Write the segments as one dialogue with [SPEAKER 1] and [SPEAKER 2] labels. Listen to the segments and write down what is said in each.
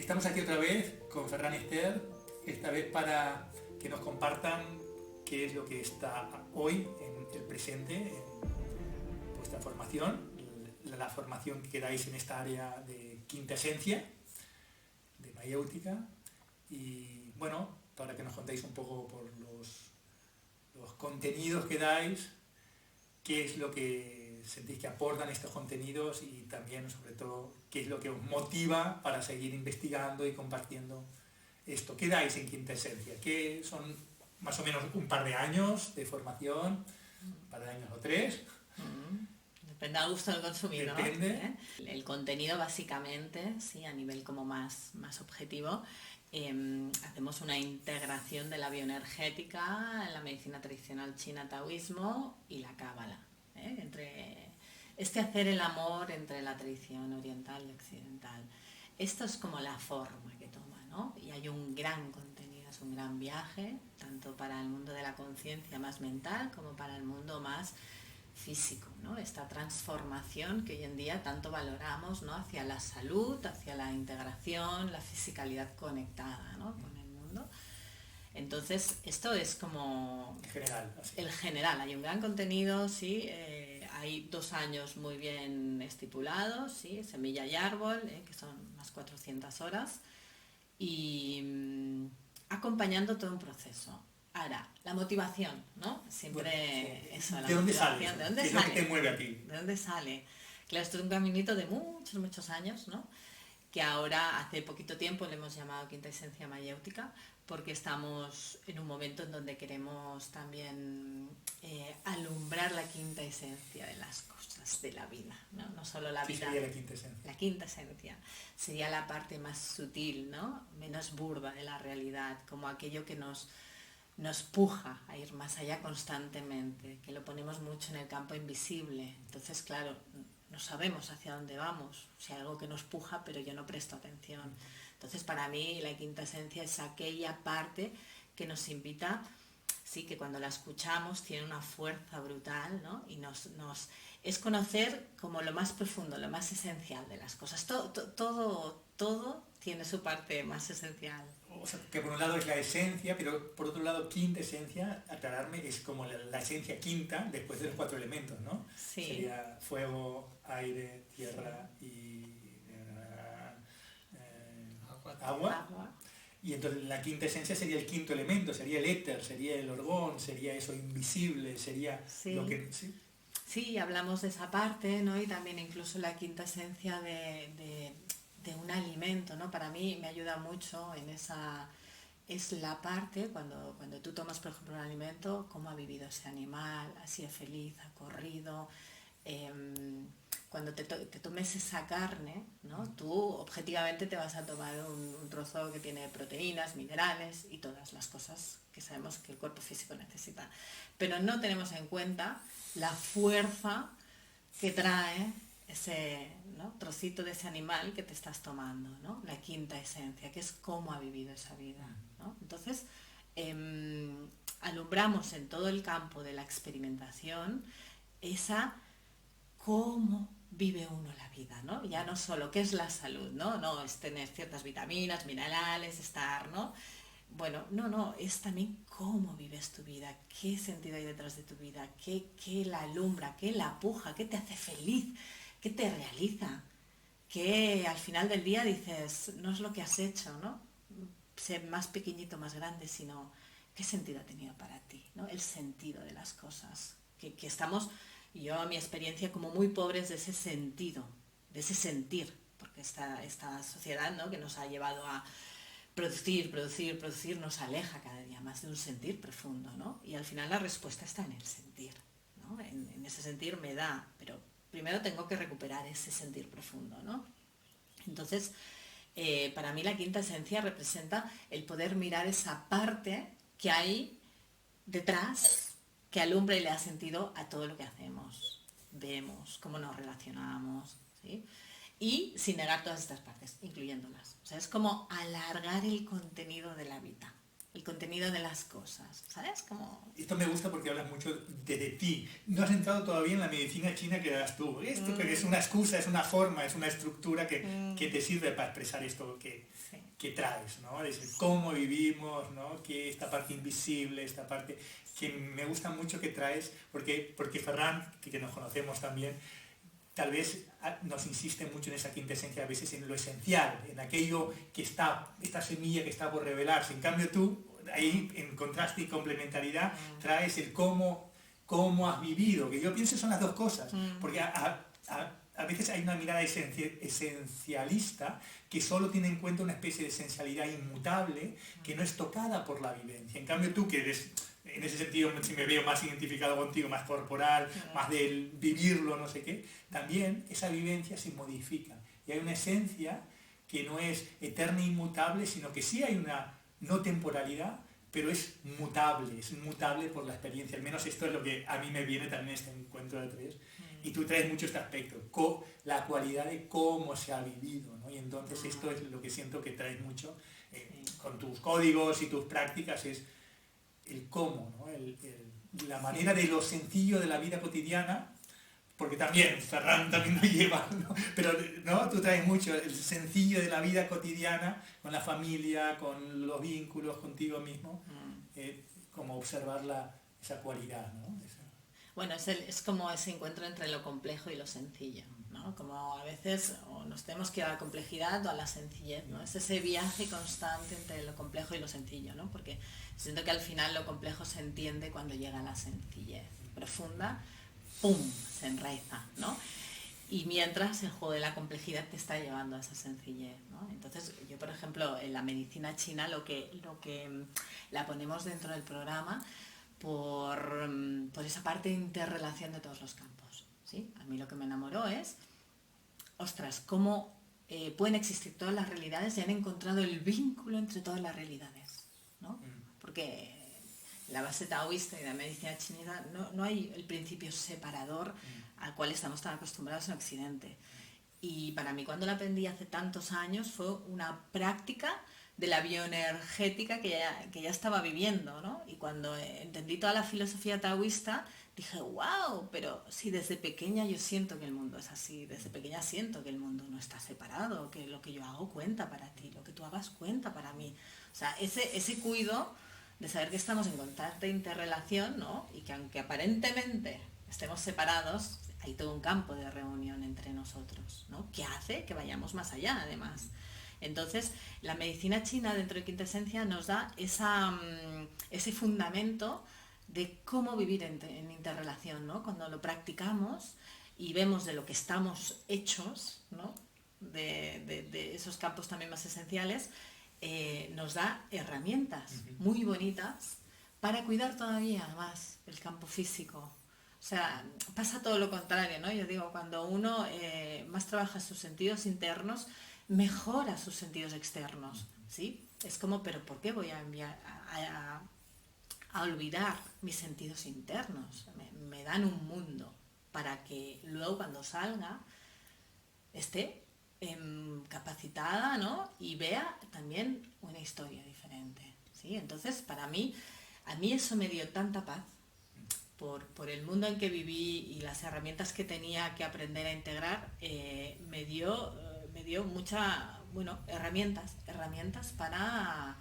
[SPEAKER 1] Estamos aquí otra vez con Ferran y Esther, esta vez para que nos compartan qué es lo que está hoy en el presente, en vuestra formación, la formación que dais en esta área de quinta esencia, de mayéutica, y bueno, para que nos contéis un poco por los contenidos que dais, qué es lo que sentís que aportan estos contenidos y también, sobre todo, qué es lo que os motiva para seguir investigando y compartiendo esto. ¿Qué dais en quinta esencia? ¿Qué son más o menos un par de años de formación? ¿Un par de años o 3?
[SPEAKER 2] Depende al gusto del consumidor.
[SPEAKER 1] Depende.
[SPEAKER 2] El contenido básicamente, sí, a nivel como más objetivo, hacemos una integración de la bioenergética, la medicina tradicional china, taoísmo y la cábala. Entre hacer el amor entre la tradición oriental y occidental. Esto es como la forma que toma, ¿no? Y hay un gran contenido, es un gran viaje, tanto para el mundo de la conciencia más mental como para el mundo más físico, ¿no? Esta transformación que hoy en día tanto valoramos, ¿no? Hacia la salud, hacia la integración, la fisicalidad conectada, ¿no? Con el mundo. Entonces, esto es como
[SPEAKER 1] General, así.
[SPEAKER 2] el general. Hay un gran contenido, sí, hay 2 años muy bien estipulados, sí, semilla y árbol, que son más 400 horas, y acompañando todo un proceso. Ahora, la motivación, ¿no? Siempre
[SPEAKER 1] bueno,
[SPEAKER 2] eso, la
[SPEAKER 1] ¿de dónde
[SPEAKER 2] motivación.
[SPEAKER 1] sale?
[SPEAKER 2] ¿De dónde
[SPEAKER 1] ¿Qué es
[SPEAKER 2] sale?
[SPEAKER 1] lo que te mueve a ti?
[SPEAKER 2] ¿De dónde sale? Claro, esto es un caminito de muchos años, ¿no? Que ahora, hace poquito tiempo, le hemos llamado Quinta Esencia Mayéutica, porque estamos en un momento en donde queremos también alumbrar la quinta esencia de las cosas de la vida, ¿no? No solo la
[SPEAKER 1] ¿Qué
[SPEAKER 2] vida.
[SPEAKER 1] sería la quinta esencia?
[SPEAKER 2] La quinta esencia sería la parte más sutil, ¿no? Menos burda de la realidad, como aquello que nos puja a ir más allá constantemente, que lo ponemos mucho en el campo invisible. Entonces, claro, no sabemos hacia dónde vamos, o sea, algo que nos puja, pero yo no presto atención. Entonces, para mí, la quinta esencia es aquella parte que nos invita, sí, que cuando la escuchamos tiene una fuerza brutal, ¿no? Y es conocer como lo más profundo, lo más esencial de las cosas. Todo tiene su parte más esencial.
[SPEAKER 1] O sea, que por un lado es la esencia, pero por otro lado, quinta esencia, aclararme, es como la esencia quinta después de los 4 elementos, ¿no?
[SPEAKER 2] Sí.
[SPEAKER 1] Sería fuego, aire, tierra y agua. Y entonces la quinta esencia sería el quinto elemento, sería el éter, sería el orgón, sería eso invisible, sería
[SPEAKER 2] sí.
[SPEAKER 1] Lo que... ¿sí?
[SPEAKER 2] Sí, hablamos de esa parte, ¿no? Y también incluso la quinta esencia de un alimento, ¿no? Para mí me ayuda mucho en esa... Es la parte, cuando tú tomas, por ejemplo, un alimento, cómo ha vivido ese animal, ha sido feliz, ha corrido. Cuando te tomes esa carne, ¿no? Tú objetivamente te vas a tomar un trozo que tiene proteínas, minerales y todas las cosas que sabemos que el cuerpo físico necesita. Pero no tenemos en cuenta la fuerza que trae ese, ¿no? trocito de ese animal que te estás tomando, ¿no? La quinta esencia, que es cómo ha vivido esa vida, ¿no? Entonces, alumbramos en todo el campo de la experimentación esa cómo vive uno la vida, ¿no? Ya no solo qué es la salud, ¿no? No es tener ciertas vitaminas, minerales, estar, ¿no? Bueno, no, es también cómo vives tu vida, qué sentido hay detrás de tu vida, qué la alumbra, qué la puja, qué te hace feliz, qué te realiza, que al final del día dices, no es lo que has hecho, ¿no? Ser más pequeñito, más grande, sino qué sentido ha tenido para ti, ¿no? El sentido de las cosas, que estamos, yo a mi experiencia, como muy pobres de ese sentido, de ese sentir, porque esta sociedad, ¿no? que nos ha llevado a producir, nos aleja cada día más de un sentir profundo, ¿no? Y al final la respuesta está en el sentir, ¿no? En ese sentir me da, pero primero tengo que recuperar ese sentir profundo, ¿no? Entonces, para mí la quinta esencia representa el poder mirar esa parte que hay detrás, que alumbra y le da sentido a todo lo que hacemos, vemos, cómo nos relacionamos, ¿sí? Y sin negar todas estas partes, incluyéndolas. O sea, es como alargar el contenido de la vida. el contenido de las cosas, ¿sabes? Como...
[SPEAKER 1] Esto me gusta porque hablas mucho de ti. No has entrado todavía en la medicina china que das tú. Esto que es una excusa, es una forma, es una estructura que te sirve para expresar esto que traes, ¿no? Es cómo vivimos, ¿no? Que esta parte invisible, esta parte que me gusta mucho que traes, porque Ferran, que nos conocemos también, tal vez nos insiste mucho en esa quinta esencia, a veces en lo esencial, en aquello que está, esta semilla que está por revelarse. En cambio tú, ahí en contraste y complementariedad, traes el cómo has vivido, que yo pienso que son las dos cosas, porque a veces hay una mirada esencialista que solo tiene en cuenta una especie de esencialidad inmutable que no es tocada por la vivencia. En cambio tú, que eres, en ese sentido, si me veo más identificado contigo, más corporal, más del vivirlo, no sé qué, también esa vivencia se modifica. Y hay una esencia que no es eterna e inmutable, sino que sí hay una no temporalidad, pero es mutable por la experiencia. Al menos esto es lo que a mí me viene también este encuentro de tres. Y tú traes mucho este aspecto, la cualidad de cómo se ha vivido, ¿no? Y entonces esto es lo que siento que traes mucho con tus códigos y tus prácticas, es el cómo, ¿no? La manera de lo sencillo de la vida cotidiana, porque también Ferran también lo lleva, ¿no? Pero ¿no? Tú traes mucho el sencillo de la vida cotidiana, con la familia, con los vínculos, contigo mismo, como observar esa cualidad, ¿no?
[SPEAKER 2] Bueno, es como ese encuentro entre lo complejo y lo sencillo, ¿no? Como a veces o nos tenemos que ir a la complejidad o a la sencillez, ¿no? Es ese viaje constante entre lo complejo y lo sencillo, ¿no? Porque siento que al final lo complejo se entiende cuando llega a la sencillez profunda, ¡pum!, se enraiza, ¿no? Y mientras el juego de la complejidad te está llevando a esa sencillez, ¿no? Entonces yo, por ejemplo, en la medicina china lo que la ponemos dentro del programa por esa parte de interrelación de todos los campos, ¿sí? A mí lo que me enamoró es, ostras, cómo pueden existir todas las realidades y han encontrado el vínculo entre todas las realidades, ¿no? Porque la base taoísta y la medicina china no hay el principio separador al cual estamos tan acostumbrados en Occidente. Y para mí, cuando la aprendí hace tantos años, fue una práctica de la bioenergética que ya estaba viviendo, ¿no? Y cuando entendí toda la filosofía taoísta, dije, wow, pero si desde pequeña yo siento que el mundo es así, desde pequeña siento que el mundo no está separado, que lo que yo hago cuenta para ti, lo que tú hagas cuenta para mí. O sea, ese cuido de saber que estamos en constante interrelación, ¿no? Y que aunque aparentemente estemos separados, hay todo un campo de reunión entre nosotros, ¿no? Que hace que vayamos más allá, además. Entonces, la medicina china dentro de Quinta Esencia nos da ese fundamento de cómo vivir en interrelación, ¿no? Cuando lo practicamos y vemos de lo que estamos hechos, ¿no? De esos campos también más esenciales, nos da herramientas muy bonitas para cuidar todavía más el campo físico. O sea, pasa todo lo contrario, ¿no? Yo digo, cuando uno más trabaja sus sentidos internos, mejora sus sentidos externos, ¿sí? Es como, pero ¿por qué voy a olvidar mis sentidos internos? Me dan un mundo para que luego cuando salga esté capacitada, ¿no? Y vea también una historia diferente, ¿sí? Entonces, a mí eso me dio tanta paz por el mundo en que viví y las herramientas que tenía que aprender a integrar, me dio herramientas para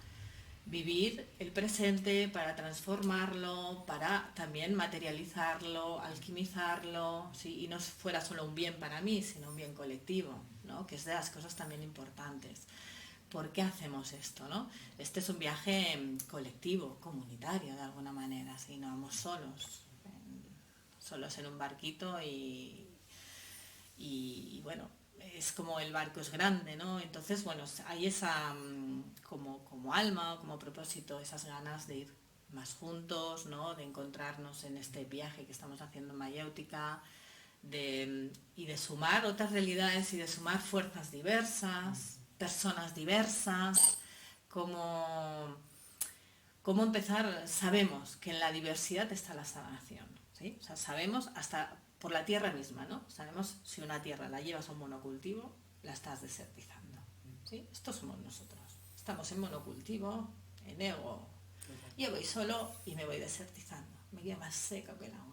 [SPEAKER 2] vivir el presente, para transformarlo, para también materializarlo, alquimizarlo, ¿sí? Y no fuera solo un bien para mí, sino un bien colectivo, ¿no? Que es de las cosas también importantes. ¿Por qué hacemos esto, no? Este es un viaje colectivo, comunitario de alguna manera, si no vamos solos en un barquito y bueno, es como el barco es grande, ¿no? Entonces, bueno, hay esa, como alma o como propósito, esas ganas de ir más juntos, ¿no? De encontrarnos en este viaje que estamos haciendo en Mayéutica, y de sumar otras realidades y de sumar fuerzas diversas, personas diversas, como empezar. Sabemos que en la diversidad está la sanación, ¿sí? O sea, sabemos hasta por la tierra misma, ¿no? Sabemos si una tierra la llevas a un monocultivo, la estás desertizando, ¿sí? Estos somos nosotros. Estamos en monocultivo, en ego, yo voy solo y me voy desertizando, me quedo más seco que la una.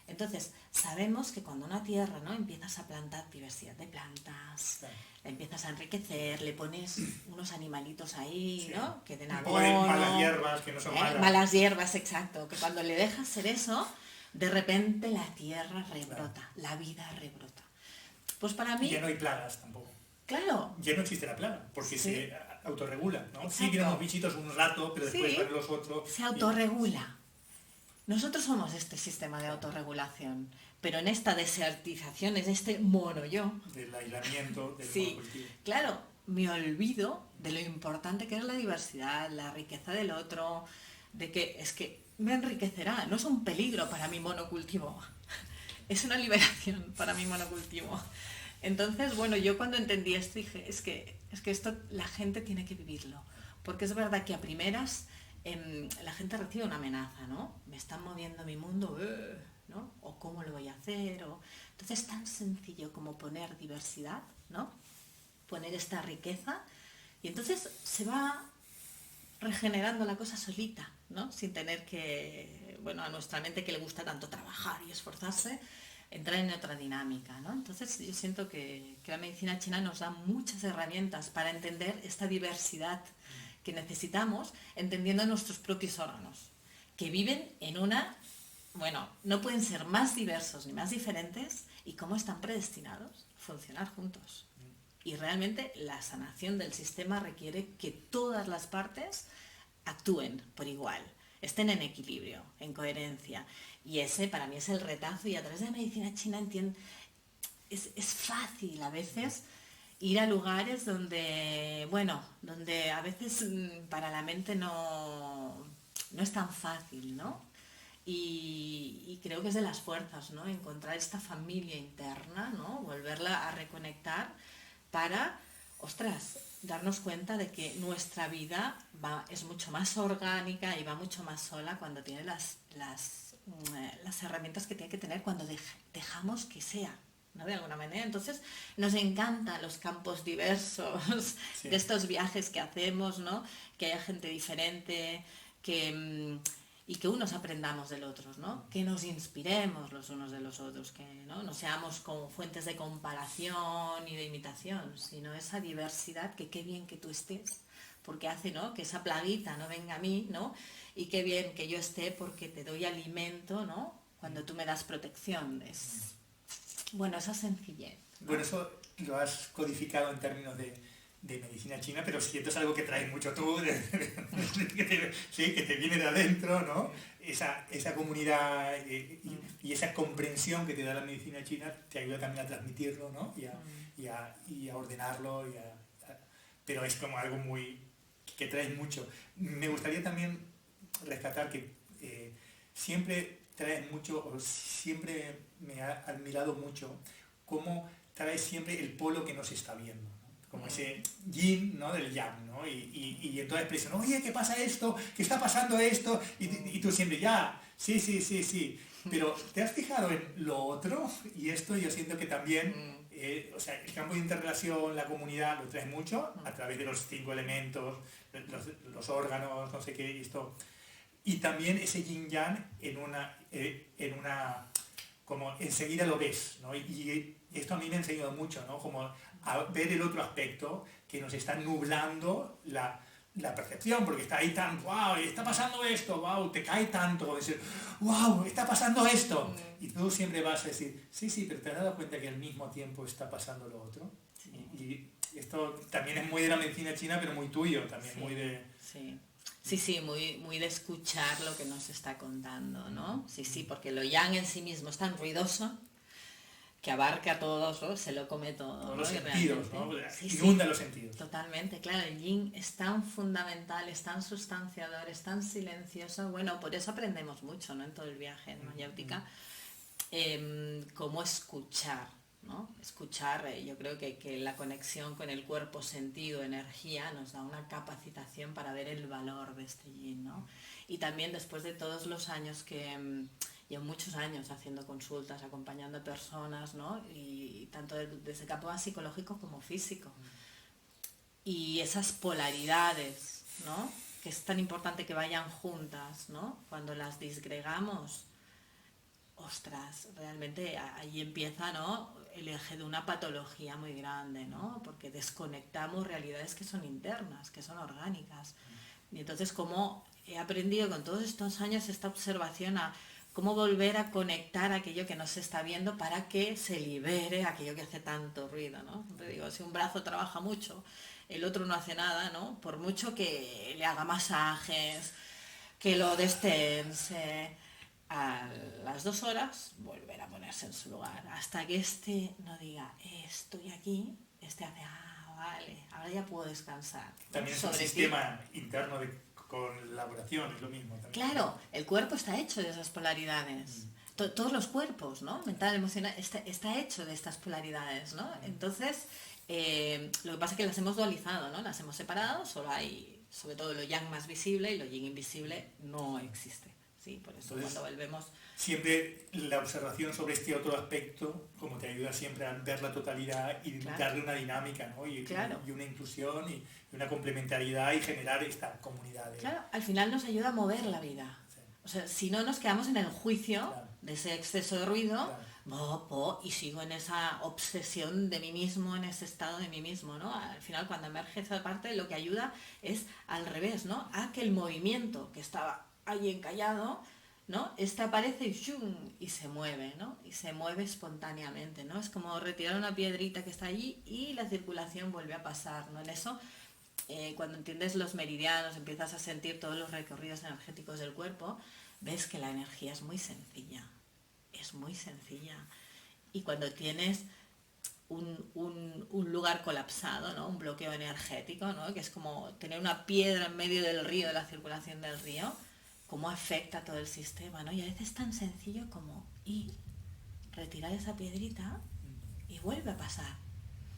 [SPEAKER 2] Entonces, sabemos que cuando una tierra, ¿no?, empiezas a plantar diversidad de plantas,
[SPEAKER 1] Claro.
[SPEAKER 2] la empiezas a enriquecer, le pones unos animalitos ahí,
[SPEAKER 1] Sí.
[SPEAKER 2] ¿no?, que den
[SPEAKER 1] Un poco de
[SPEAKER 2] abono,
[SPEAKER 1] malas hierbas, que no son malas.
[SPEAKER 2] malas hierbas, exacto, que cuando le dejas ser eso, de repente la tierra rebrota, la vida rebrota. Pues para mí,
[SPEAKER 1] Ya no hay plagas tampoco.
[SPEAKER 2] claro,
[SPEAKER 1] Ya no existe la plaga, porque
[SPEAKER 2] Sí.
[SPEAKER 1] se autorregula, ¿no? Sí
[SPEAKER 2] Exacto.
[SPEAKER 1] vienen los bichitos un rato, pero después
[SPEAKER 2] Sí.
[SPEAKER 1] van los otros.
[SPEAKER 2] se autorregula. Nosotros somos este sistema de autorregulación, pero en esta desertización, en este mono-yo,
[SPEAKER 1] Del aislamiento, del
[SPEAKER 2] sí,
[SPEAKER 1] monocultivo.
[SPEAKER 2] claro, me olvido de lo importante que es la diversidad, la riqueza del otro, de que es que me enriquecerá, no es un peligro para mi monocultivo, es una liberación para mi monocultivo. Entonces, bueno, yo cuando entendí esto dije, es que esto la gente tiene que vivirlo, porque es verdad que a primeras la gente recibe una amenaza, ¿no? Me están moviendo mi mundo, ¿no? O cómo lo voy a hacer, o... Entonces es tan sencillo como poner diversidad, ¿no? Poner esta riqueza, y entonces se va regenerando la cosa solita, ¿no? Sin tener que, bueno, a nuestra mente que le gusta tanto trabajar y esforzarse, entrar en otra dinámica, ¿no? Entonces yo siento que la medicina china nos da muchas herramientas para entender esta diversidad que necesitamos, entendiendo nuestros propios órganos, que viven en una, bueno, no pueden ser más diversos ni más diferentes, y cómo están predestinados a funcionar juntos. Y realmente la sanación del sistema requiere que todas las partes actúen por igual, estén en equilibrio, en coherencia. Y ese para mí es el retazo, y a través de la medicina china es fácil a veces ir a lugares donde, bueno, donde a veces para la mente no es tan fácil, ¿no? Y creo que es de las fuerzas, ¿no? Encontrar esta familia interna, ¿no? Volverla a reconectar para, ostras, darnos cuenta de que nuestra vida es mucho más orgánica y va mucho más sola cuando tiene las herramientas que tiene que tener, cuando dejamos que sea, ¿no? De alguna manera. Entonces nos encantan los campos diversos,
[SPEAKER 1] Sí.
[SPEAKER 2] de estos viajes que hacemos, ¿no? Que haya gente diferente, y que unos aprendamos del otro, ¿no? Que nos inspiremos los unos de los otros, que no seamos como fuentes de comparación y de imitación, sino esa diversidad, que qué bien que tú estés, porque hace, ¿no?, que esa plaguita no venga a mí, ¿no? Y qué bien que yo esté porque te doy alimento, ¿no? Cuando tú me das protección. Es, bueno, esa sencillez, ¿no?
[SPEAKER 1] Bueno, eso lo has codificado en términos de medicina china, pero si esto es algo que traes mucho tú, que te viene de adentro, ¿no? Esa comunidad y esa comprensión que te da la medicina china te ayuda también a transmitirlo, ¿no? Y a ordenarlo, pero es como algo que traes mucho. Me gustaría también rescatar que siempre traes mucho, o siempre me ha admirado mucho cómo traes siempre el polo que no se está viendo, ¿no? Como ese yin, ¿no?, del yang, ¿no? Y en toda expresión, oye, ¿qué pasa esto? ¿Qué está pasando esto? Y tú siempre, ya, sí. Pero ¿te has fijado en lo otro? Y esto yo siento que también, o sea, el campo de interrelación, la comunidad, lo traes mucho a través de los 5 elementos, los órganos, no sé qué, esto. Y también ese yin yang en una como enseguida lo ves, ¿no? Y esto a mí me ha enseñado mucho, ¿no? Como a ver el otro aspecto que nos está nublando la percepción, porque está ahí tan, wow, está pasando esto, wow, te cae tanto, o decir, wow, está pasando esto. Y tú siempre vas a decir, sí, pero te has dado cuenta que al mismo tiempo está pasando lo otro.
[SPEAKER 2] Sí.
[SPEAKER 1] Y esto también es muy de la medicina china, pero muy tuyo, también
[SPEAKER 2] Sí,
[SPEAKER 1] muy de...
[SPEAKER 2] Sí, muy de escuchar lo que nos está contando, ¿no? Sí, porque lo yang en sí mismo es tan ruidoso que abarca todos, ¿no? Se lo come todo.
[SPEAKER 1] Todos los
[SPEAKER 2] ¿no?
[SPEAKER 1] sentidos, ¿no?
[SPEAKER 2] Sí,
[SPEAKER 1] Inunda los sentidos.
[SPEAKER 2] Totalmente, claro, el yin es tan fundamental, es tan sustanciador, es tan silencioso. Bueno, por eso aprendemos mucho, ¿no? En todo el viaje en mayéutica, cómo escuchar, ¿no? Escuchar, yo creo que la conexión con el cuerpo, sentido, energía, nos da una capacitación para ver el valor de este yin, ¿no? Y también después de todos los años que... llevo muchos años haciendo consultas, acompañando a personas, ¿no? Y tanto desde el campo más psicológico como físico. Y esas polaridades, ¿no? que es tan importante que vayan juntas, ¿no? Cuando las disgregamos, ostras, realmente ahí empieza, ¿no?, el eje de una patología muy grande, ¿no? Porque desconectamos realidades que son internas, que son orgánicas. Y entonces, como he aprendido con todos estos años esta observación a cómo volver a conectar aquello que no se está viendo para que se libere aquello que hace tanto ruido, ¿no? Te digo, si un brazo trabaja mucho, el otro no hace nada, ¿no? Por mucho que le haga masajes, que lo destense, a las 2 horas volver a ponerse en su lugar, hasta que este no diga, estoy aquí, este hace, vale, ahora ya puedo descansar.
[SPEAKER 1] También es un sistema interno de colaboración, es lo mismo. También.
[SPEAKER 2] Claro, el cuerpo está hecho de esas polaridades. Todos los cuerpos, ¿no? Mental, emocional, está hecho de estas polaridades, ¿no? Entonces, lo que pasa es que las hemos dualizado, ¿no? Las hemos separado, solo hay, sobre todo lo yang más visible, y lo yin invisible no existe. Sí, por eso entonces, cuando volvemos...
[SPEAKER 1] Siempre la observación sobre este otro aspecto, como te ayuda siempre a ver la totalidad y darle una dinámica, ¿no? Y una inclusión y una complementariedad y generar esta comunidad.
[SPEAKER 2] Claro, al final nos ayuda a mover la vida. Sí. O sea, si no nos quedamos en el juicio de ese exceso de ruido, y sigo en esa obsesión de mí mismo, en ese estado de mí mismo, ¿no? Al final, cuando emerge esa parte, lo que ayuda es al revés, ¿no? A que el movimiento que estaba ahí encallado, ¿no? Aparece y se mueve, ¿no? Y se mueve espontáneamente, ¿no? Es como retirar una piedrita que está allí y la circulación vuelve a pasar, ¿no? En eso, cuando entiendes los meridianos, empiezas a sentir todos los recorridos energéticos del cuerpo, ves que la energía es muy sencilla. Y cuando tienes un lugar colapsado, ¿no? Un bloqueo energético, ¿no? Que es como tener una piedra en medio del río, de la circulación del río, cómo afecta a todo el sistema, ¿no? Y a veces es tan sencillo como retirar esa piedrita y vuelve a pasar.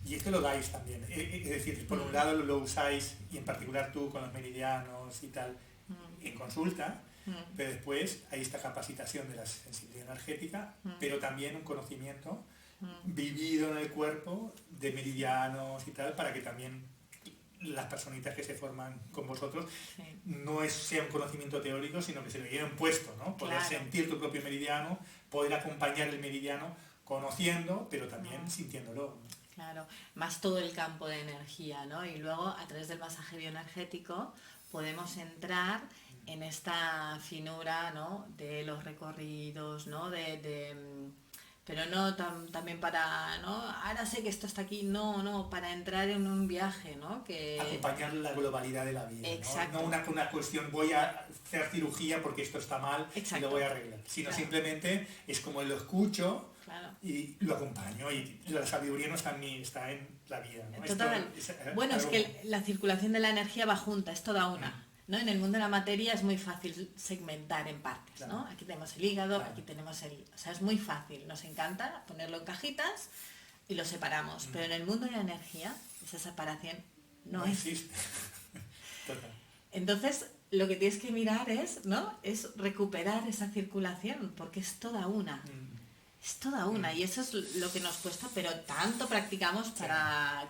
[SPEAKER 1] Y esto lo dais también, es decir, por un lado lo usáis, y en particular tú con los meridianos y tal, en consulta, pero después hay esta capacitación de la sensibilidad energética, pero también un conocimiento vivido en el cuerpo de meridianos y tal, para que también las personitas que se forman con vosotros no sea un conocimiento teórico, sino que se lo lleven puesto, ¿no? Poder sentir tu propio meridiano, poder acompañar el meridiano conociendo, pero también sintiéndolo.
[SPEAKER 2] Claro, más todo el campo de energía, ¿no? Y luego a través del masaje bioenergético podemos entrar en esta finura, ¿no? De los recorridos, ¿no? Pero no también para, ¿no? Ahora sé que esto está aquí, no, para entrar en un viaje, ¿no? Que...
[SPEAKER 1] acompañar la globalidad de la vida.
[SPEAKER 2] Exacto.
[SPEAKER 1] No una cuestión, voy a hacer cirugía porque esto está mal. Exacto. Y lo voy a arreglar, sino simplemente es como lo escucho. Claro. Y lo acompaño, y la sabiduría no está en la vida, ¿no?
[SPEAKER 2] Total. Bueno, es que la circulación de la energía va junta, es toda una. ¿No? En el mundo de la materia es muy fácil segmentar en partes, ¿no? Aquí tenemos el hígado, aquí tenemos o sea, es muy fácil, nos encanta ponerlo en cajitas y lo separamos, pero en el mundo de la energía esa separación no existe. Entonces, lo que tienes que mirar es recuperar esa circulación, porque es toda una. Es toda una, y eso es lo que nos cuesta, pero tanto practicamos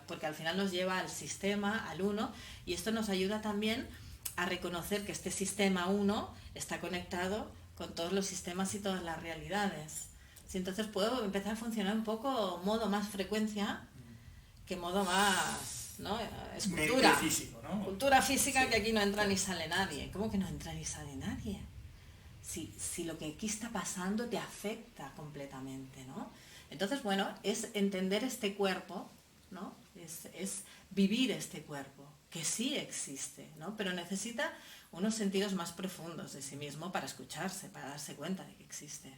[SPEAKER 2] porque al final nos lleva al sistema, al uno, y esto nos ayuda también a reconocer que este sistema 1 está conectado con todos los sistemas y todas las realidades. Sí, entonces puedo empezar a funcionar un poco modo más frecuencia que modo más, ¿no? Es cultura.
[SPEAKER 1] Físico, ¿no?
[SPEAKER 2] Cultura física, que aquí no entra ni sale nadie. ¿Cómo que no entra ni sale nadie? Si lo que aquí está pasando te afecta completamente, ¿no? Entonces, bueno, es entender este cuerpo, ¿no? Es vivir este cuerpo, que sí existe, ¿no? Pero necesita unos sentidos más profundos de sí mismo para escucharse, para darse cuenta de que existe.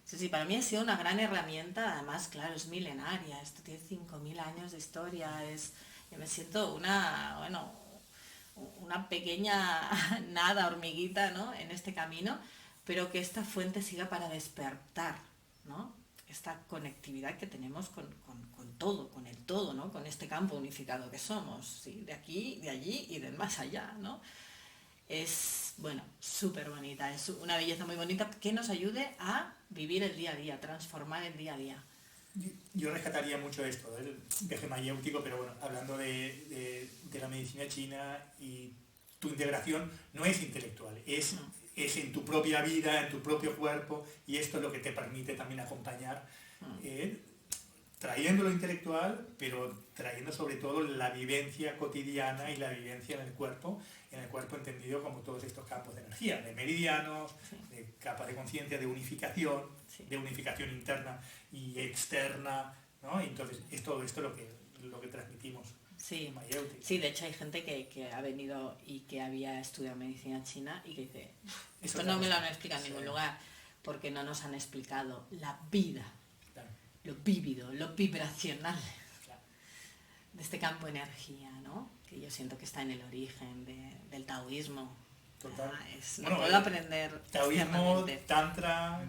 [SPEAKER 2] Sí, para mí ha sido una gran herramienta, además, claro, es milenaria, esto tiene 5.000 años de historia, yo me siento una pequeña nada, hormiguita, ¿no? En este camino, pero que esta fuente siga para despertar, ¿no? Esta conectividad que tenemos con todo, con el todo, ¿no? Con este campo unificado que somos, ¿sí? De aquí, de allí y de más allá, ¿no? Es, bueno, súper bonita, es una belleza muy bonita que nos ayude a vivir el día a día, transformar el día a día.
[SPEAKER 1] Yo rescataría mucho esto del viaje mayéutico, pero bueno, hablando de la medicina china y tu integración no es intelectual, es en tu propia vida, en tu propio cuerpo, y esto es lo que te permite también acompañar, trayendo lo intelectual, pero trayendo sobre todo la vivencia cotidiana y la vivencia en el cuerpo entendido como todos estos campos de energía, de meridianos, de capas de conciencia, de unificación interna y externa, ¿no? Y entonces es todo esto lo que transmitimos.
[SPEAKER 2] Sí. Sí, de hecho hay gente que ha venido y que había estudiado medicina china y que dice, esto no me lo han explicado en ningún lugar, porque no nos han explicado la vida, lo vívido, lo vibracional de este campo de energía, ¿no? Que yo siento que está en el origen del taoísmo.
[SPEAKER 1] Total.
[SPEAKER 2] No puedo aprender.
[SPEAKER 1] Taoísmo, tantra,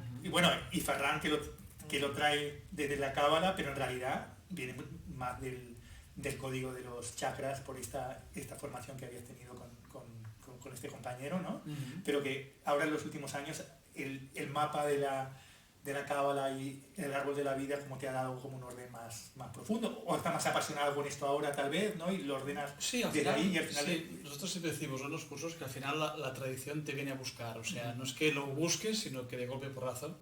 [SPEAKER 1] y Ferran que lo trae desde la cábala, pero en realidad viene más del código de los chakras por esta formación que habías tenido con este compañero, ¿no? Pero que ahora en los últimos años el mapa de la cábala y el árbol de la vida como te ha dado como un orden más profundo, o estás más apasionado con esto ahora tal vez, ¿no? Y lo ordenas
[SPEAKER 3] desde ahí y al final... Sí, nosotros siempre decimos en los cursos que al final la tradición te viene a buscar, o sea, no es que lo busques, sino que de golpe por razón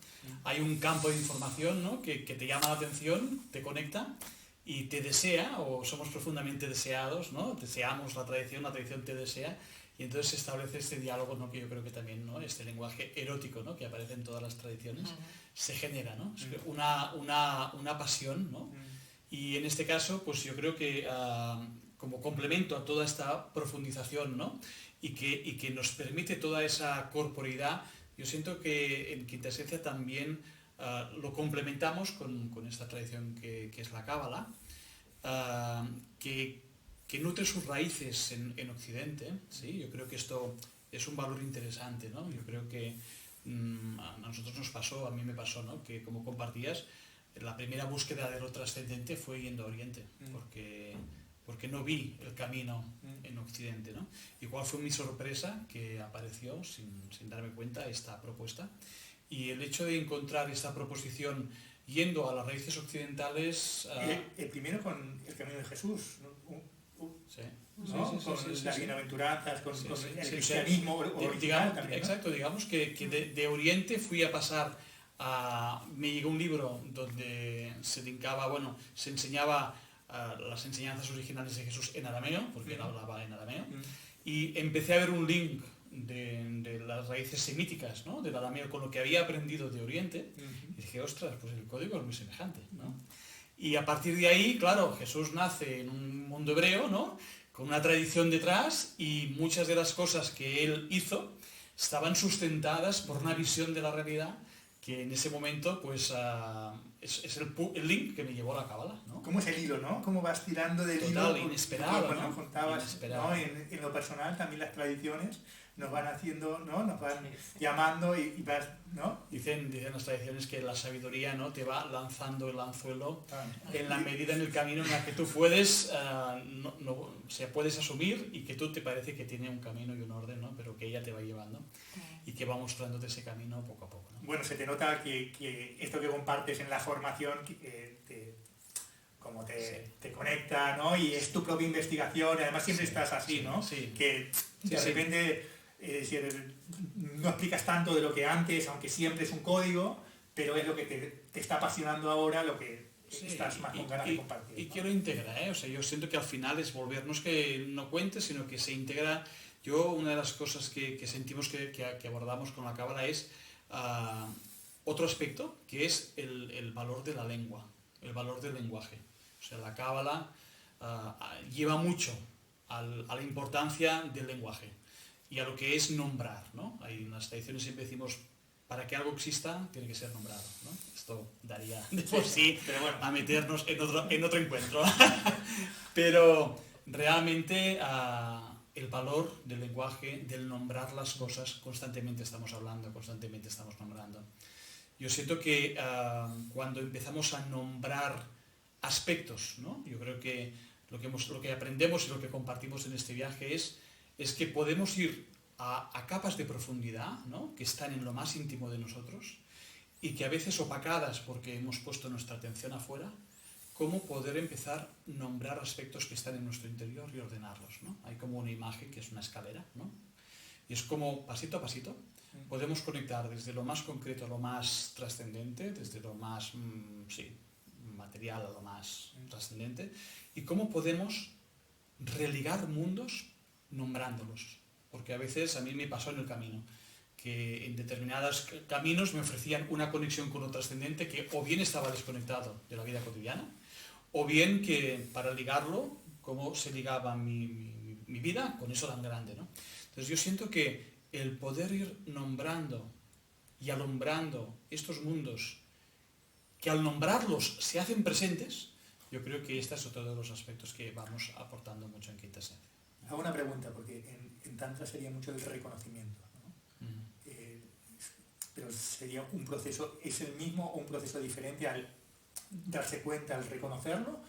[SPEAKER 3] hay un campo de información, ¿no? que te llama la atención, te conecta y te desea, o somos profundamente deseados, ¿no? Deseamos la tradición te desea, y entonces se establece este diálogo, ¿no? Que yo creo que también, ¿no? Este lenguaje erótico, ¿no? Que aparece en todas las tradiciones, se genera, ¿no? Una pasión, ¿no? Y en este caso, pues yo creo que como complemento a toda esta profundización, ¿no? y que nos permite toda esa corporeidad, yo siento que en Quinta Esencia también lo complementamos con esta tradición que es la Cábala, que nutre sus raíces en Occidente, ¿sí? Yo creo que esto es un valor interesante, ¿no? Yo creo que a nosotros nos pasó, a mí me pasó, ¿no? Que como compartías, la primera búsqueda de lo trascendente fue yendo a Oriente, porque no vi el camino en Occidente, ¿no? ¿Y cuál fue mi sorpresa? Que apareció, sin darme cuenta, esta propuesta. Y el hecho de encontrar esta proposición yendo a las raíces occidentales...
[SPEAKER 1] el primero con el camino de Jesús, ¿no?
[SPEAKER 3] Sí.
[SPEAKER 1] ¿No? Sí, con las bienaventuranzas, con el cristianismo original también, ¿no?
[SPEAKER 3] Exacto, digamos que de Oriente fui a pasar a... Me llegó un libro donde se enseñaba las enseñanzas originales de Jesús en arameo, porque él hablaba en arameo, y empecé a ver un link de las raíces semíticas, ¿no? Del arameo con lo que había aprendido de Oriente, y dije, ostras, pues el código es muy semejante, ¿no? Y a partir de ahí, claro, Jesús nace en un mundo hebreo, ¿no? Con una tradición detrás, y muchas de las cosas que él hizo estaban sustentadas por una visión de la realidad que en ese momento pues es el link que me llevó a la Cábala, ¿no?
[SPEAKER 1] ¿Cómo es el hilo, no? ¿Cómo vas tirando del hilo?
[SPEAKER 3] Total, inesperado, ¿no?
[SPEAKER 1] Contabas,
[SPEAKER 3] inesperado.
[SPEAKER 1] ¿no? En lo personal también las tradiciones nos van haciendo, ¿no? Nos van llamando y vas, ¿no?
[SPEAKER 3] Dicen las tradiciones que la sabiduría, ¿no? Te va lanzando el anzuelo en la medida en el camino en la que tú puedes, puedes asumir y que tú te parece que tiene un camino y un orden, ¿no? Pero que ella te va llevando y que va mostrándote ese camino poco a poco, ¿no?
[SPEAKER 1] Bueno, se te nota que esto que compartes en la formación te conecta, ¿no? Y es tu propia investigación, y además siempre estás así, ¿no?
[SPEAKER 3] Sí.
[SPEAKER 1] Que de repente no explicas tanto de lo que antes, aunque siempre es un código, pero es lo que te está apasionando ahora, lo que estás más con ganas de compartir, ¿no?
[SPEAKER 3] Y que lo integra, ¿eh? O sea, yo siento que al final es volvernos que no cuente, sino que se integra. Yo, una de las cosas que sentimos que abordamos con la Cábala es otro aspecto, que es el valor de la lengua, el valor del lenguaje. O sea, la Cábala lleva mucho a la importancia del lenguaje y a lo que es nombrar, ¿no? Hay unas tradiciones siempre decimos, para que algo exista tiene que ser nombrado, ¿no? Esto daría de por sí
[SPEAKER 1] pero bueno,
[SPEAKER 3] a meternos en otro encuentro. Pero realmente el valor del lenguaje, del nombrar las cosas, constantemente estamos hablando, constantemente estamos nombrando. Yo siento que cuando empezamos a nombrar aspectos, ¿no? Yo creo que lo que aprendemos y lo que compartimos en este viaje es que podemos ir a capas de profundidad, ¿no? Que están en lo más íntimo de nosotros y que a veces opacadas porque hemos puesto nuestra atención afuera, cómo poder empezar a nombrar aspectos que están en nuestro interior y ordenarlos, ¿no? Hay como una imagen que es una escalera, ¿no? Y es como pasito a pasito podemos conectar desde lo más concreto a lo más trascendente, desde lo más material a lo más trascendente, y cómo podemos religar mundos nombrándolos. Porque a veces a mí me pasó en el camino, que en determinados caminos me ofrecían una conexión con lo trascendente que o bien estaba desconectado de la vida cotidiana, o bien que para ligarlo, cómo se ligaba mi vida con eso tan grande, ¿no? Entonces yo siento que el poder ir nombrando y alumbrando estos mundos, que al nombrarlos se hacen presentes, yo creo que este es otro de los aspectos que vamos aportando mucho en Quinta Esencia.
[SPEAKER 1] Hago una pregunta, porque en Tantra sería mucho el reconocimiento, ¿no? Pero sería un proceso, ¿es el mismo o un proceso diferente al darse cuenta, al reconocerlo,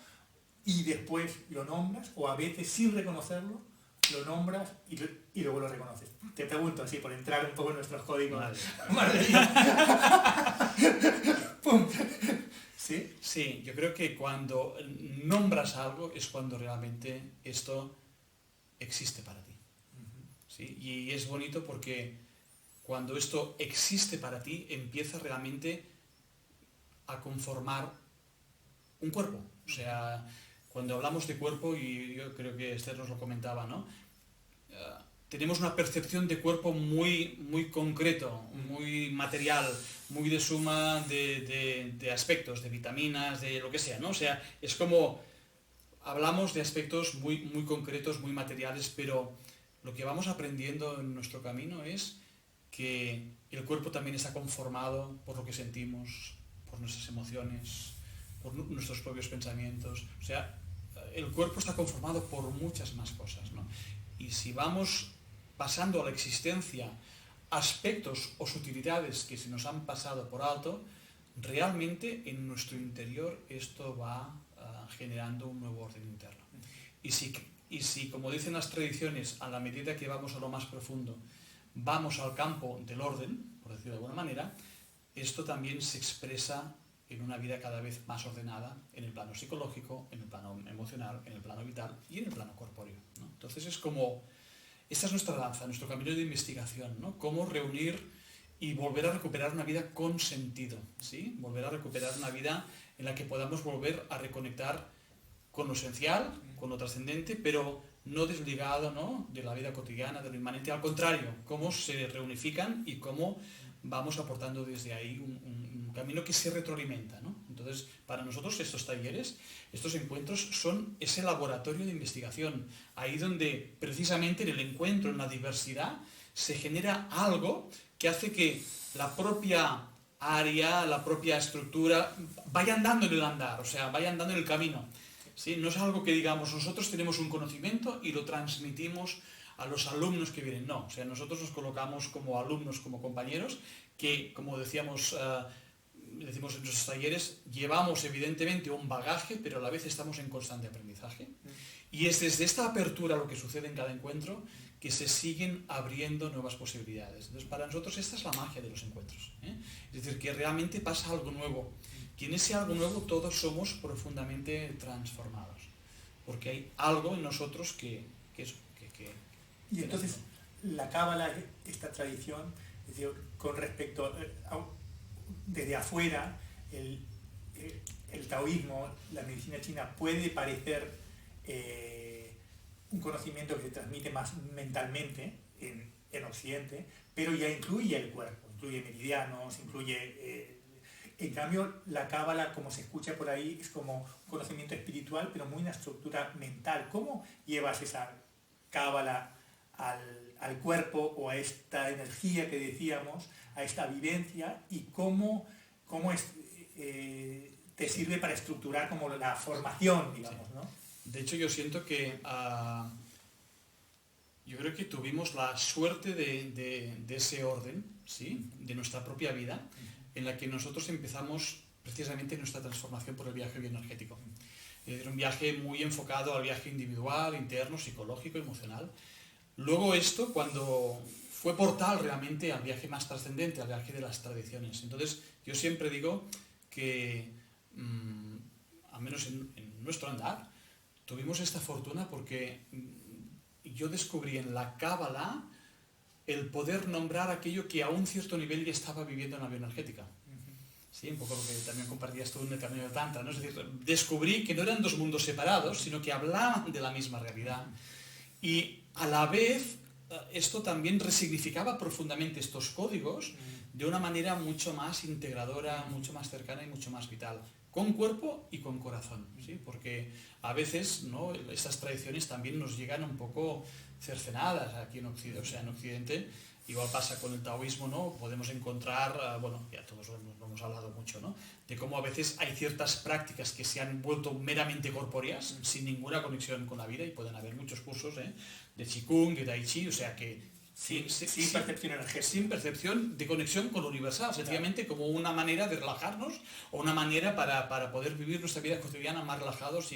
[SPEAKER 1] y después lo nombras, o a veces sin reconocerlo, lo nombras y luego lo reconoces? Te pregunto así, por entrar un poco en nuestros códigos. Vale. ¡Pum! ¿Sí?
[SPEAKER 3] Sí, yo creo que cuando nombras algo es cuando realmente esto existe para ti. ¿Sí? Y es bonito porque cuando esto existe para ti, empieza realmente a conformar un cuerpo. O sea, cuando hablamos de cuerpo, y yo creo que Esther nos lo comentaba, ¿no? Tenemos una percepción de cuerpo muy, muy concreto, muy material, muy de suma de aspectos, de vitaminas, de lo que sea, ¿no? O sea, es como hablamos de aspectos muy, muy concretos, muy materiales, pero lo que vamos aprendiendo en nuestro camino es que el cuerpo también está conformado por lo que sentimos, por nuestras emociones, por nuestros propios pensamientos. O sea, el cuerpo está conformado por muchas más cosas, ¿no? Y si vamos pasando a la existencia aspectos o sutilidades que se nos han pasado por alto, realmente en nuestro interior esto va generando un nuevo orden interno. Y si, como dicen las tradiciones, a la medida que vamos a lo más profundo, vamos al campo del orden, por decirlo de alguna manera, esto también se expresa en una vida cada vez más ordenada en el plano psicológico, en el plano emocional, en el plano vital y en el plano corpóreo, ¿no? Entonces es como, esta es nuestra danza, nuestro camino de investigación, ¿no? Cómo reunir y volver a recuperar una vida con sentido, ¿sí? Volver a recuperar una vida en la que podamos volver a reconectar con lo esencial, con lo trascendente, pero no desligado, ¿no?, de la vida cotidiana, de lo inmanente. Al contrario, cómo se reunifican y cómo vamos aportando desde ahí un camino que se retroalimenta, ¿no? Entonces, para nosotros estos talleres, estos encuentros son ese laboratorio de investigación, ahí donde precisamente en el encuentro, en la diversidad, se genera algo que hace que la propia área, la propia estructura, vaya andando en el andar, o sea, vaya andando en el camino. ¿Sí? No es algo que digamos, nosotros tenemos un conocimiento y lo transmitimos a los alumnos que vienen. No, o sea, nosotros nos colocamos como alumnos, como compañeros, que, como decimos en nuestros talleres, llevamos evidentemente un bagaje, pero a la vez estamos en constante aprendizaje. Y es desde esta apertura, lo que sucede en cada encuentro, que se siguen abriendo nuevas posibilidades. Entonces, para nosotros esta es la magia de los encuentros, ¿eh? Es decir, que realmente pasa algo nuevo. Y en ese algo nuevo todos somos profundamente transformados, porque hay algo en nosotros que
[SPEAKER 1] y entonces, la cábala, esta tradición, es decir, con respecto desde afuera, el taoísmo, la medicina china, puede parecer un conocimiento que se transmite más mentalmente en Occidente, pero ya incluye el cuerpo, incluye meridianos, incluye... En cambio, la cábala, como se escucha por ahí, es como un conocimiento espiritual, pero muy una estructura mental. ¿Cómo llevas esa cábala al cuerpo o a esta energía que decíamos, a esta vivencia, y cómo te sirve para estructurar como la formación, digamos, ¿no?
[SPEAKER 3] De hecho, yo siento que yo creo que tuvimos la suerte de ese orden, ¿sí?, de nuestra propia vida, en la que nosotros empezamos precisamente nuestra transformación por el viaje bioenergético. Era un viaje muy enfocado al viaje individual, interno, psicológico, emocional. Luego esto, cuando fue portal realmente al viaje más trascendente, al viaje de las tradiciones. Entonces, yo siempre digo que al menos en nuestro andar, tuvimos esta fortuna porque yo descubrí en la Cábala el poder nombrar aquello que a un cierto nivel ya estaba viviendo en la bioenergética. Sí, un poco lo que también compartías tú en el camino de Tantra, ¿no? Es decir, descubrí que no eran dos mundos separados, sino que hablaban de la misma realidad. Y a la vez, esto también resignificaba profundamente estos códigos de una manera mucho más integradora, mucho más cercana y mucho más vital, con cuerpo y con corazón, ¿sí? Porque a veces, ¿no?, estas tradiciones también nos llegan un poco cercenadas aquí en Occidente, o sea, en Occidente. Igual pasa con el taoísmo, ¿no? Podemos encontrar, bueno, ya todos lo hemos hablado mucho, ¿no?, de cómo a veces hay ciertas prácticas que se han vuelto meramente corpóreas, sin ninguna conexión con la vida, y pueden haber muchos cursos, de Qigong, de Tai Chi, o sea que
[SPEAKER 1] sin percepción energética.
[SPEAKER 3] Sin percepción de conexión con lo universal, sencillamente como una manera de relajarnos o una manera para poder vivir nuestra vida cotidiana más relajados,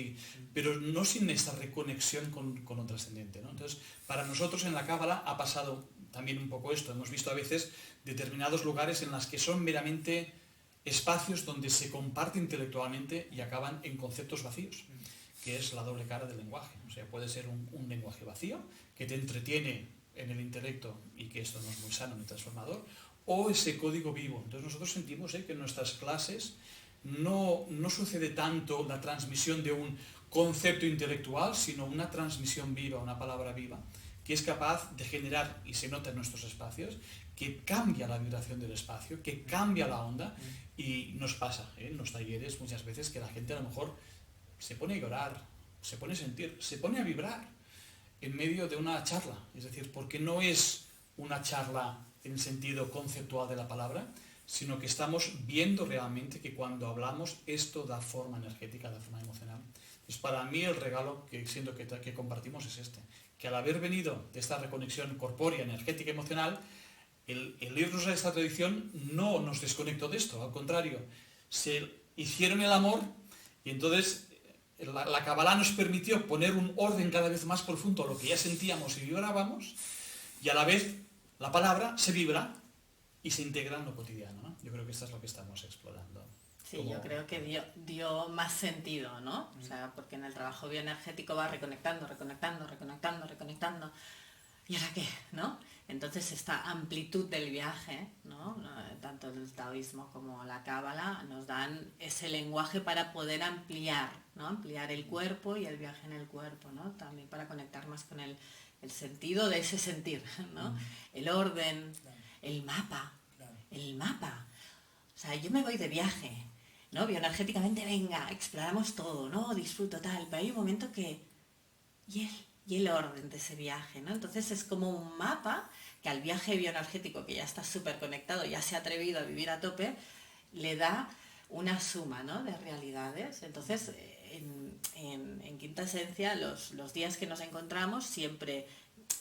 [SPEAKER 3] pero no sin esta reconexión con lo trascendente, ¿no? Entonces, para nosotros en la Cábala ha pasado también un poco esto. Hemos visto a veces determinados lugares en los que son meramente espacios donde se comparte intelectualmente y acaban en conceptos vacíos, que es la doble cara del lenguaje. O sea, puede ser un lenguaje vacío que te entretiene en el intelecto y que esto no es muy sano ni transformador, o ese código vivo. Entonces nosotros sentimos que en nuestras clases no sucede tanto la transmisión de un concepto intelectual, sino una transmisión viva, una palabra viva, que es capaz de generar, y se nota en nuestros espacios, que cambia la vibración del espacio, que cambia la onda, y nos pasa en los talleres muchas veces que la gente a lo mejor se pone a llorar, se pone a sentir, se pone a vibrar en medio de una charla. Es decir, porque no es una charla en el sentido conceptual de la palabra, sino que estamos viendo realmente que cuando hablamos esto da forma energética, da forma emocional. Entonces, para mí el regalo que siento que compartimos es este, que al haber venido de esta reconexión corpórea, energética, emocional, el irnos a esta tradición no nos desconectó de esto, al contrario, se hicieron el amor, y entonces la Cábala nos permitió poner un orden cada vez más profundo a lo que ya sentíamos y vibrábamos, y a la vez la palabra se vibra y se integra en lo cotidiano, ¿no? Yo creo que esto es lo que estamos explorando.
[SPEAKER 2] Sí, yo creo que dio más sentido, ¿no? O sea, porque en el trabajo bioenergético va reconectando. ¿Y ahora qué? ¿No? Entonces esta amplitud del viaje, ¿no?, tanto el taoísmo como la Cábala nos dan ese lenguaje para poder ampliar, ¿no?, ampliar el cuerpo y el viaje en el cuerpo, ¿no?, también para conectar más con el sentido de ese sentir, ¿no? El orden, el mapa. O sea, yo me voy de viaje, ¿no? Bioenergéticamente, venga, exploramos todo, ¿no? Disfruto tal, pero hay un momento que... Y el orden de ese viaje, ¿no? Entonces es como un mapa que al viaje bioenergético, que ya está súper conectado, ya se ha atrevido a vivir a tope, le da una suma, ¿no?, de realidades. Entonces, en Quinta Esencia, los días que nos encontramos siempre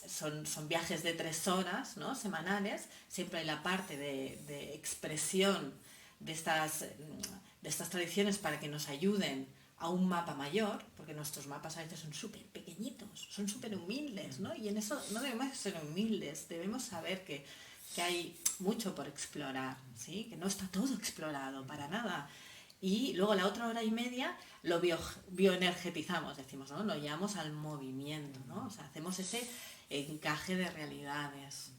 [SPEAKER 2] son viajes de 3 horas, ¿no?, semanales. Siempre hay la parte de expresión de estas tradiciones para que nos ayuden a un mapa mayor, porque nuestros mapas a veces son súper pequeñitos, son súper humildes, ¿no? Y en eso no debemos ser humildes, debemos saber que hay mucho por explorar, ¿sí? Que no está todo explorado, para nada. Y luego la otra hora y media lo bioenergetizamos, decimos, ¿no? Lo llevamos al movimiento, ¿no? O sea, hacemos ese encaje de realidades.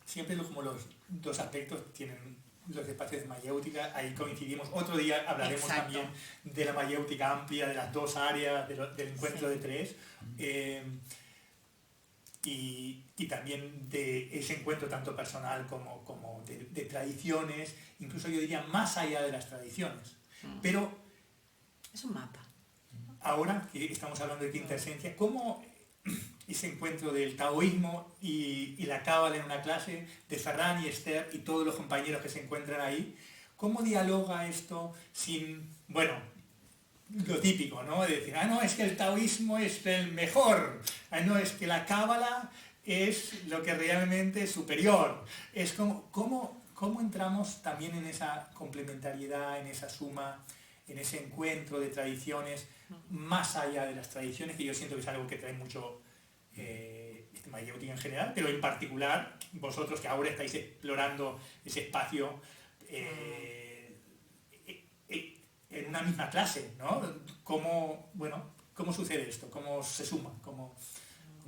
[SPEAKER 1] Siempre como los dos aspectos tienen los espacios de mayéutica, ahí coincidimos. Otro día hablaremos también de la mayéutica amplia, de las dos áreas, del encuentro de tres, y también de ese encuentro tanto personal como de tradiciones, incluso yo diría más allá de las tradiciones. Pero
[SPEAKER 2] es un mapa.
[SPEAKER 1] Ahora que estamos hablando de Quinta Esencia, ¿cómo ese encuentro del taoísmo y la cábala en una clase de Ferran y Esther y todos los compañeros que se encuentran ahí, cómo dialoga esto sin, bueno, lo típico, ¿no? De decir, no, es que el taoísmo es el mejor, no, es que la cábala es lo que realmente es superior. Es como, ¿cómo entramos también en esa complementariedad, en esa suma, en ese encuentro de tradiciones, más allá de las tradiciones, que yo siento que es algo que trae mucho mayéutica en general, pero en particular vosotros que ahora estáis explorando ese espacio en una misma clase, ¿no? ¿cómo, bueno, cómo sucede esto? ¿Cómo se suma? ¿Cómo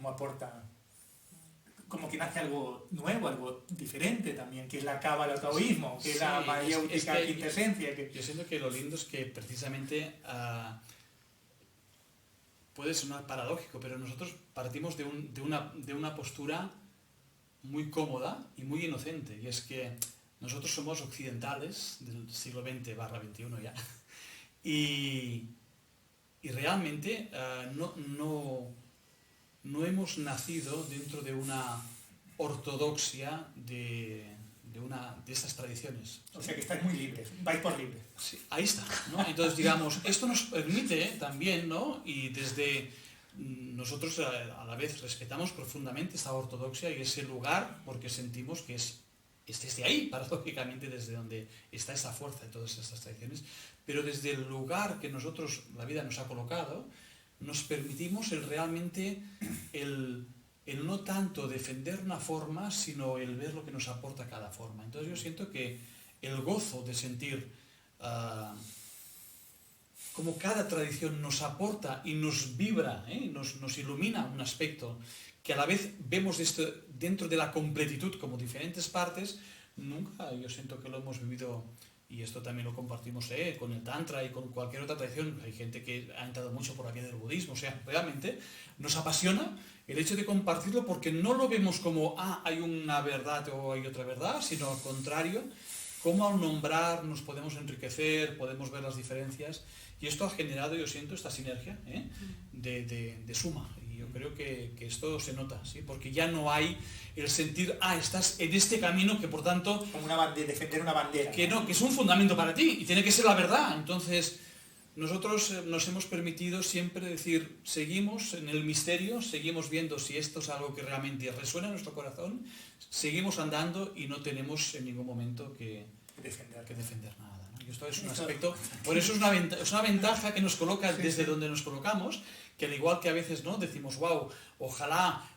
[SPEAKER 1] aporta? Como que nace algo nuevo, algo diferente también, que es la cábala o taoísmo, que es la mayéutica quintesencia.
[SPEAKER 3] Yo siento que lo lindo es que precisamente puede sonar paradójico, pero nosotros partimos de una postura muy cómoda y muy inocente, y es que nosotros somos occidentales del siglo XX/XXI ya, y realmente no hemos nacido dentro de una ortodoxia de estas tradiciones.
[SPEAKER 1] O sea que estáis muy libres, vais por libre.
[SPEAKER 3] Sí, ahí está, ¿no? Entonces, digamos, esto nos permite también, ¿no? Y desde nosotros a la vez respetamos profundamente esta ortodoxia y ese lugar porque sentimos que es desde ahí, paradójicamente, desde donde está esa fuerza de todas estas tradiciones, pero desde el lugar que nosotros, la vida nos ha colocado, nos permitimos realmente el no tanto defender una forma, sino el ver lo que nos aporta cada forma. Entonces yo siento que el gozo de sentir como cada tradición nos aporta y nos vibra, nos ilumina un aspecto que a la vez vemos dentro de la completitud como diferentes partes, nunca yo siento que lo hemos vivido. Y esto también lo compartimos con el Tantra y con cualquier otra tradición. Hay gente que ha entrado mucho por la vía del budismo. O sea, realmente nos apasiona el hecho de compartirlo porque no lo vemos como, hay una verdad o hay otra verdad, sino al contrario, cómo al nombrar nos podemos enriquecer, podemos ver las diferencias. Y esto ha generado, yo siento, esta sinergia de suma. Y yo creo que esto se nota, ¿sí? Porque ya no hay el sentir, estás en este camino que por tanto...
[SPEAKER 1] Como defender una bandera.
[SPEAKER 3] Que no, que es un fundamento para ti y tiene que ser la verdad. Entonces, nosotros nos hemos permitido siempre decir, seguimos en el misterio, seguimos viendo si esto es algo que realmente resuena en nuestro corazón, seguimos andando y no tenemos en ningún momento que defender nada. Y esto es un aspecto, por eso es una ventaja que nos coloca desde donde nos colocamos, que al igual que a veces no decimos, wow, ojalá,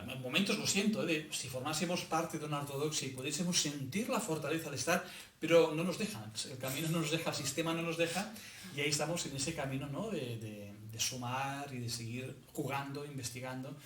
[SPEAKER 3] en momentos lo siento, si formásemos parte de una ortodoxia y pudiésemos sentir la fortaleza de estar, pero no nos deja, el camino no nos deja, el sistema no nos deja, y ahí estamos en ese camino, ¿no? de sumar y de seguir jugando, investigando,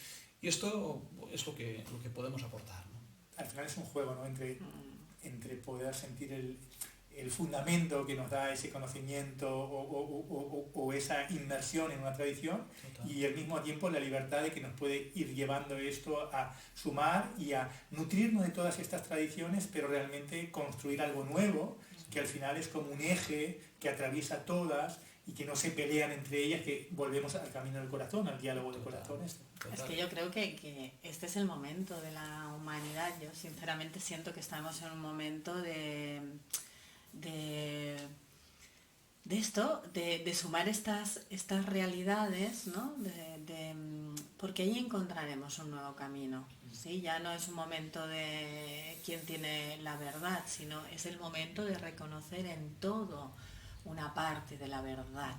[SPEAKER 3] y esto es lo que podemos aportar, ¿no?
[SPEAKER 1] Al final es un juego, ¿no? Entre poder sentir el fundamento que nos da ese conocimiento o esa inmersión en una tradición. Total. Y al mismo tiempo la libertad de que nos puede ir llevando esto a sumar y a nutrirnos de todas estas tradiciones, pero realmente construir algo nuevo, que al final es como un eje que atraviesa todas y que no se pelean entre ellas, que volvemos al camino del corazón, al diálogo de corazones.
[SPEAKER 2] Es que yo creo que este es el momento de la humanidad. Yo sinceramente siento que estamos en un momento de esto, de sumar estas realidades, ¿no? Porque ahí encontraremos un nuevo camino, ¿sí? Ya no es un momento de quién tiene la verdad, sino es el momento de reconocer en todo una parte de la verdad,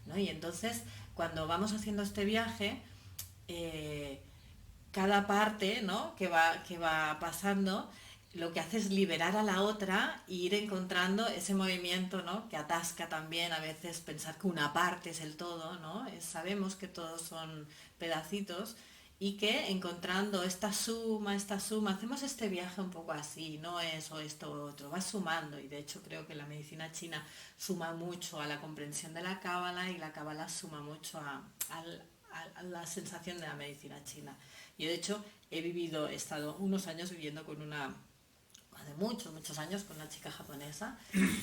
[SPEAKER 2] ¿no? Y entonces, cuando vamos haciendo este viaje, cada parte, ¿no? que va pasando, lo que hace es liberar a la otra e ir encontrando ese movimiento, ¿no? Que atasca también a veces pensar que una parte es el todo, ¿no? Sabemos que todos son pedacitos y que encontrando esta suma, hacemos este viaje un poco así, no es o esto o otro, va sumando, y de hecho creo que la medicina china suma mucho a la comprensión de la cábala y la cábala suma mucho a la sensación de la medicina china. Yo de hecho he estado unos años viviendo con hace muchos años con una chica japonesa,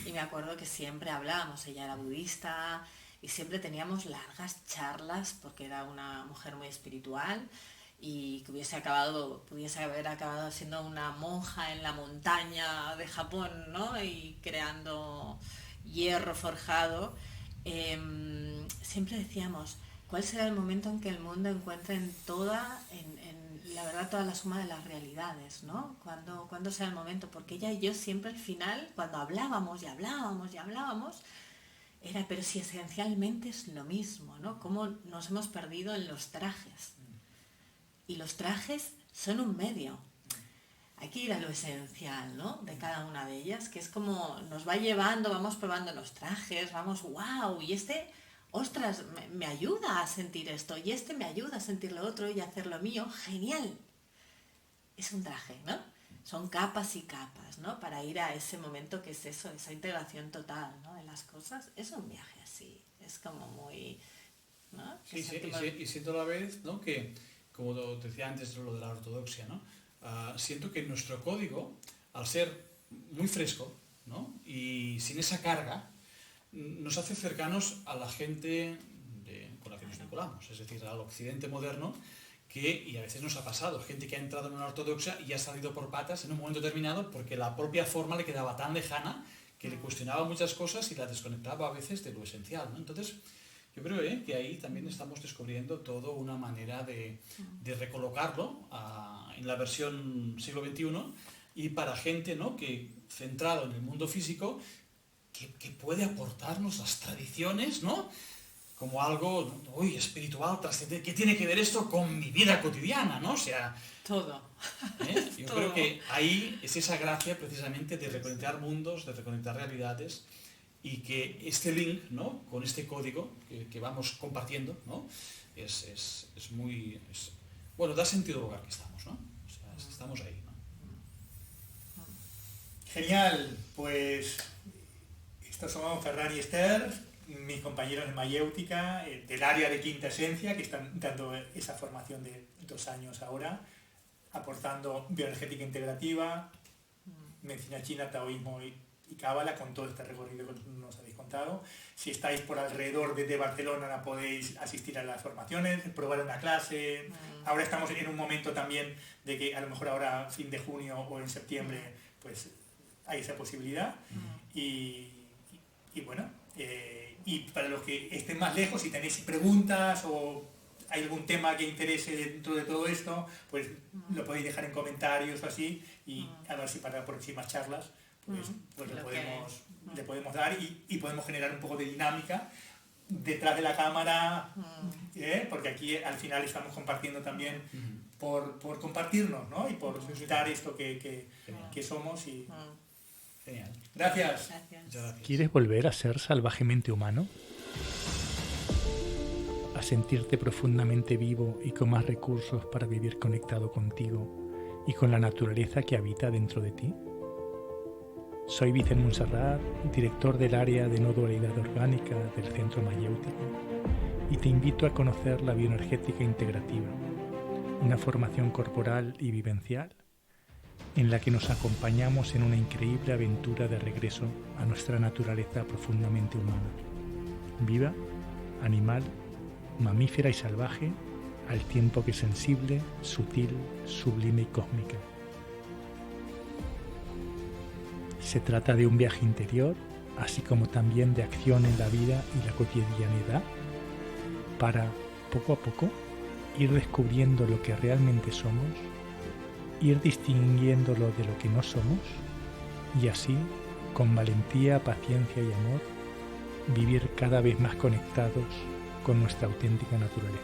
[SPEAKER 2] y me acuerdo que siempre hablábamos, ella era budista y siempre teníamos largas charlas porque era una mujer muy espiritual y que pudiese haber acabado siendo una monja en la montaña de Japón, ¿no? Y creando hierro forjado. Siempre decíamos, ¿cuál será el momento en que el mundo encuentre en la verdad toda la suma de las realidades, ¿no? ¿Cuándo será el momento? Porque ella y yo siempre al final, cuando hablábamos, era, pero si esencialmente es lo mismo, ¿no? Cómo nos hemos perdido en los trajes. Y los trajes son un medio. Hay que ir a lo esencial, ¿no? De cada una de ellas, que es como nos va llevando, vamos probando los trajes, vamos, wow, y ostras, me ayuda a sentir esto y este me ayuda a sentir lo otro y a hacer lo mío, genial. Es un traje, ¿no? Son capas y capas, ¿no? Para ir a ese momento que es eso, esa integración total, ¿no? En las cosas. Es un viaje así, es como muy... ¿no?
[SPEAKER 3] Sí, y siento a la vez, ¿no? Que, como te decía antes lo de la ortodoxia, ¿no? Siento que nuestro código, al ser muy fresco, ¿no? Y sin esa carga, nos hace cercanos a la gente con la que nos vinculamos, es decir, al occidente moderno, y a veces nos ha pasado, gente que ha entrado en una ortodoxia y ha salido por patas en un momento determinado porque la propia forma le quedaba tan lejana que le cuestionaba muchas cosas y la desconectaba a veces de lo esencial, ¿no? Entonces, yo creo que ahí también estamos descubriendo toda una manera de recolocarlo en la versión siglo XXI y para gente, ¿no? Que centrado en el mundo físico, que puede aportarnos las tradiciones, ¿no? Como algo espiritual, trascendente. ¿Qué tiene que ver esto con mi vida cotidiana, ¿no? O sea...
[SPEAKER 2] Todo.
[SPEAKER 3] Yo
[SPEAKER 2] Todo.
[SPEAKER 3] creo que ahí es esa gracia precisamente de reconectar mundos, de reconectar realidades y que este link, ¿no? Con este código que vamos compartiendo, ¿no? Es muy... bueno, da sentido al lugar que estamos, ¿no? O sea, estamos ahí, ¿no?
[SPEAKER 1] Genial, pues estos son Ferran y Esther, mis compañeros de Mayéutica, del área de Quinta Esencia, que están dando esa formación de 2 años ahora, aportando bioenergética integrativa, medicina china, taoísmo y cábala, con todo este recorrido que nos habéis contado. Si estáis por alrededor de Barcelona, podéis asistir a las formaciones, probar una clase. Ahora estamos en un momento también de que a lo mejor ahora, fin de junio o en septiembre, pues hay esa posibilidad. Y bueno, y para los que estén más lejos, si tenéis preguntas o hay algún tema que interese dentro de todo esto, pues lo podéis dejar en comentarios o así, y a ver si para próximas charlas pues le podemos dar y podemos generar un poco de dinámica detrás de la cámara, porque aquí al final estamos compartiendo también por compartirnos, ¿no? Y por dar esto que somos. Y...
[SPEAKER 3] Genial.
[SPEAKER 1] Gracias.
[SPEAKER 3] Gracias.
[SPEAKER 4] ¿Quieres volver a ser salvajemente humano? ¿A sentirte profundamente vivo y con más recursos para vivir conectado contigo y con la naturaleza que habita dentro de ti? Soy Vicent Montserrat, director del área de no dualidad orgánica del Centro Mayéutico, y te invito a conocer la bioenergética integrativa, una formación corporal y vivencial en la que nos acompañamos en una increíble aventura de regreso a nuestra naturaleza profundamente humana, viva, animal, mamífera y salvaje, al tiempo que sensible, sutil, sublime y cósmica. Se trata de un viaje interior, así como también de acción en la vida y la cotidianidad, para, poco a poco, ir descubriendo lo que realmente somos, ir distinguiéndolo de lo que no somos, y así, con valentía, paciencia y amor, vivir cada vez más conectados con nuestra auténtica naturaleza.